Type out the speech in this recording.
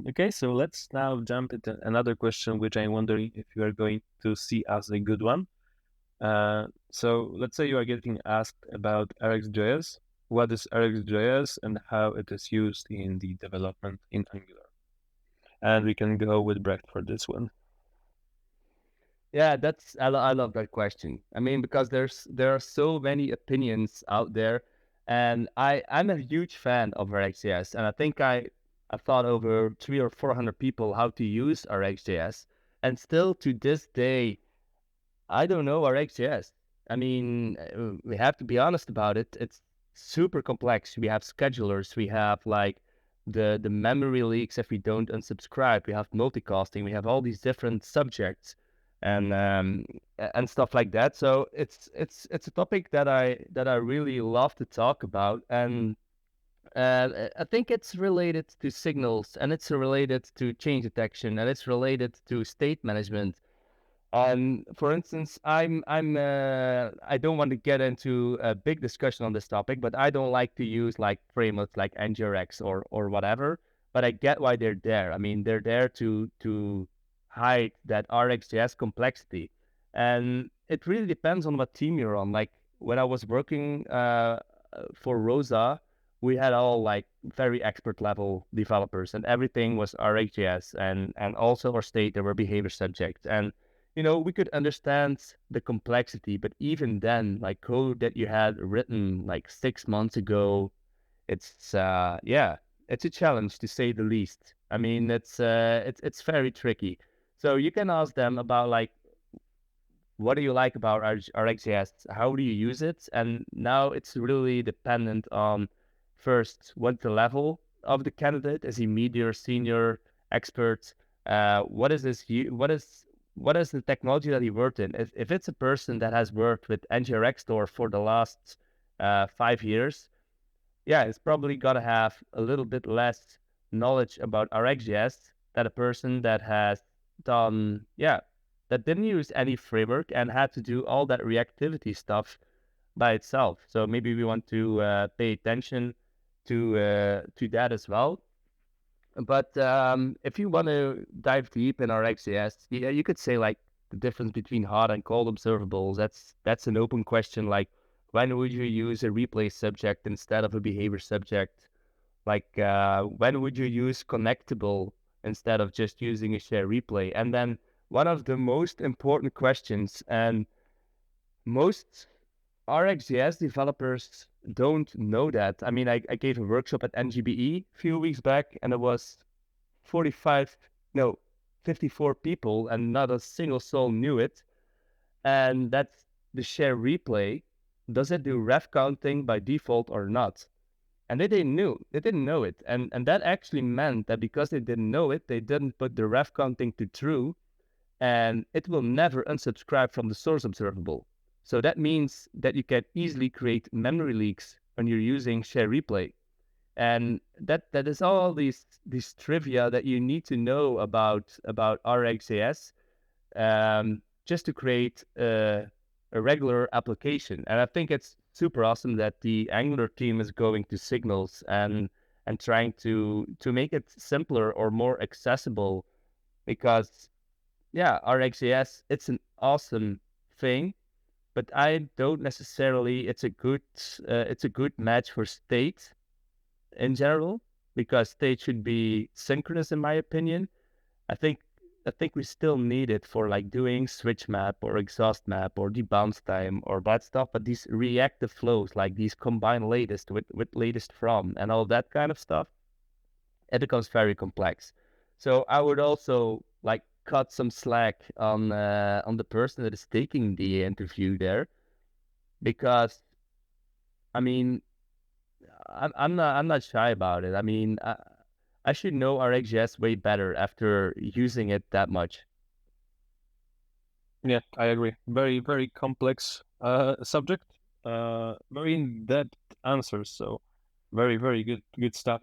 Okay, so let's now jump into another question, which I'm wondering if you are going to see as a good one. So let's say you are getting asked about RxJS. What is RxJS and how it is used in the development in Angular? And we can go with Brecht for this one. Yeah, I love that question. I mean, because there are so many opinions out there, and I'm a huge fan of RxJS, and I think I've thought over 300 or 400 people how to use RxJS, and still to this day I don't know RxJS. I mean, we have to be honest about it. It's super complex. We have schedulers. We have like the memory leaks if we don't unsubscribe. We have multicasting. We have all these different subjects and stuff like that. So it's a topic that I really love to talk about. And I think it's related to signals, and it's related to change detection, and it's related to state management. For instance, I don't want to get into a big discussion on this topic, but I don't like to use like frameworks like NGRX or whatever. But I get why they're there. I mean, they're there to hide that RxJS complexity, and it really depends on what team you're on. Like when I was working for Rosa, we had all like very expert level developers, and everything was RxJS, and also our state there were behavior subjects and we could understand the complexity, but even then, like code that you had written like 6 months ago, yeah, it's a challenge to say the least. I mean, it's very tricky. So you can ask them about like, what do you like about RxJS? How do you use it? And now it's really dependent on first, what the level of the candidate is. He medium, senior, expert? What is his? What is the technology that he worked in? If it's a person that has worked with NGRX Store for the last 5 years, yeah, it's probably got to have a little bit less knowledge about RxJS than a person that has done, yeah, that didn't use any framework and had to do all that reactivity stuff by itself. So maybe we want to pay attention to that as well. But if you want to dive deep in RxJS, yeah, you could say like the difference between hot and cold observables. That's an open question. Like, when would you use a replay subject instead of a behavior subject? Like, when would you use connectable instead of just using a share replay? And then one of the most important questions, and most RxJS developers don't know that. I mean, I gave a workshop at NGBE a few weeks back, and it was 45, no, 54 people, and not a single soul knew it. And that's the share replay. Does it do ref counting by default or not? And they didn't know it. And that actually meant that because they didn't know it, they didn't put the ref counting to true, and it will never unsubscribe from the source observable. So that means that you can easily create memory leaks when you're using share replay. And that is all these trivia that you need to know about RxJS, just to create a regular application. And I think it's super awesome that the Angular team is going to signals and trying to make it simpler or more accessible, because yeah, RxJS, it's an awesome thing, but I don't necessarily it's a good match for state in general, because state should be synchronous in my opinion. I think I think we still need it for like doing switch map or exhaust map or debounce time or that stuff, but these reactive flows, like these combine latest with latest from and all that kind of stuff, it becomes very complex. So I would also like cut some slack on the person that is taking the interview there, because I mean I'm not shy about it. I mean I should know RxJS way better after using it that much. Yeah, I agree. Very, very complex subject. Very in-depth answers. So very, very good stuff.